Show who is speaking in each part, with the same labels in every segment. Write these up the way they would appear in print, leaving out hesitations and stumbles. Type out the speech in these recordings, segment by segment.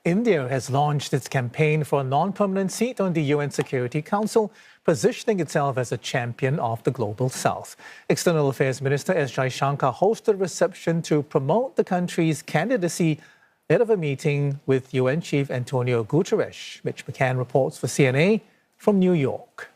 Speaker 1: India has launched its campaign for a non-permanent seat on the UN Security Council, positioning itself as a champion of the Global South. External Affairs Minister S Jaishankar hosted a reception to promote the country's candidacy ahead of a meeting with UN Chief Antonio Guterres. Mitch McCann reports for CNA from New York.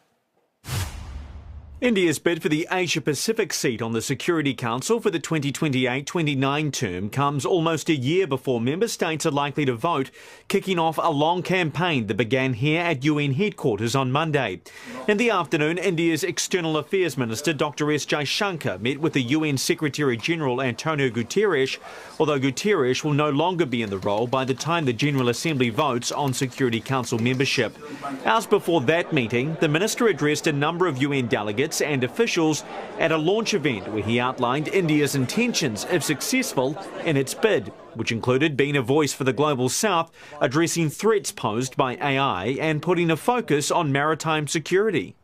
Speaker 2: India's bid for the Asia-Pacific seat on the Security Council for the 2028-29 term comes almost a year before member states are likely to vote, kicking off a long campaign that began here at UN headquarters on Monday. In the afternoon, India's External Affairs Minister Dr S Jaishankar met with the UN Secretary-General Antonio Guterres, although Guterres will no longer be in the role by the time the General Assembly votes on Security Council membership. Hours before that meeting, the minister addressed a number of UN delegates and officials at a launch event where he outlined India's intentions, if successful, in its bid, which included being a voice for the Global South, addressing threats posed by AI and putting a focus on maritime security.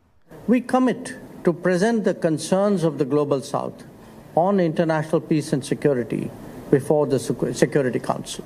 Speaker 3: We commit to present the concerns of the Global South on international peace and security before the Security Council.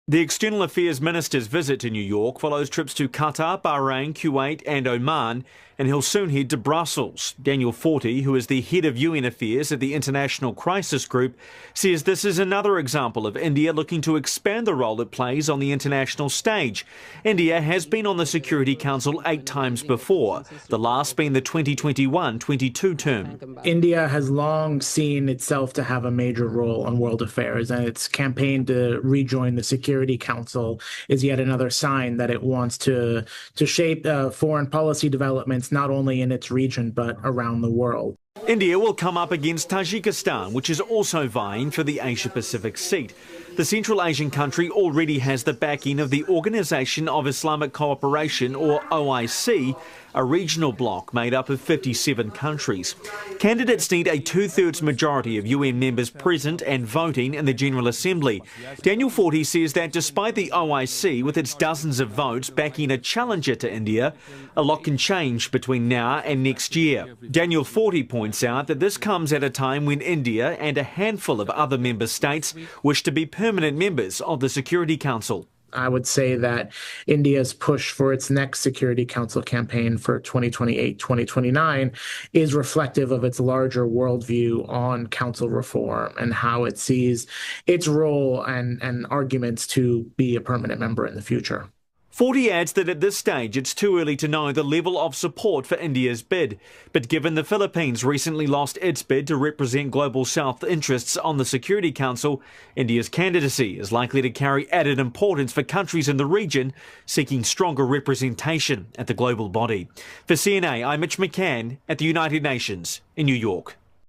Speaker 2: The External Affairs Minister's visit to New York follows trips to Qatar, Bahrain, Kuwait and Oman, and he'll soon head to Brussels. Daniel Forti, who is the head of UN Affairs at the International Crisis Group, says this is another example of India looking to expand the role it plays on the international stage. India has been on the Security Council 8 times before, the last being the 2021-22 term.
Speaker 4: India has long seen itself to have a major role on world affairs, and its campaign to rejoin the Security Council is yet another sign that it wants to shape foreign policy developments not only in its region but around the world.
Speaker 2: India will come up against Tajikistan, which is also vying for the Asia-Pacific seat. The Central Asian country already has the backing of the Organisation of Islamic Cooperation, or OIC, a regional bloc made up of 57 countries. Candidates need a 2/3 majority of UN members present and voting in the General Assembly. Daniel Forti says that despite the OIC, with its dozens of votes backing a challenger to India, a lot can change between now and next year. Daniel Forti points out that this comes at a time when India and a handful of other member states wish to be permanent members of the Security Council.
Speaker 4: I would say that India's push for its next Security Council campaign for 2028-2029 is reflective of its larger worldview on council reform and how it sees its role and arguments to be a permanent member in the future.
Speaker 2: Forti adds that at this stage it's too early to know the level of support for India's bid. But given the Philippines recently lost its bid to represent Global South interests on the Security Council, India's candidacy is likely to carry added importance for countries in the region seeking stronger representation at the global body. For CNA, I'm Mitch McCann at the United Nations in New York.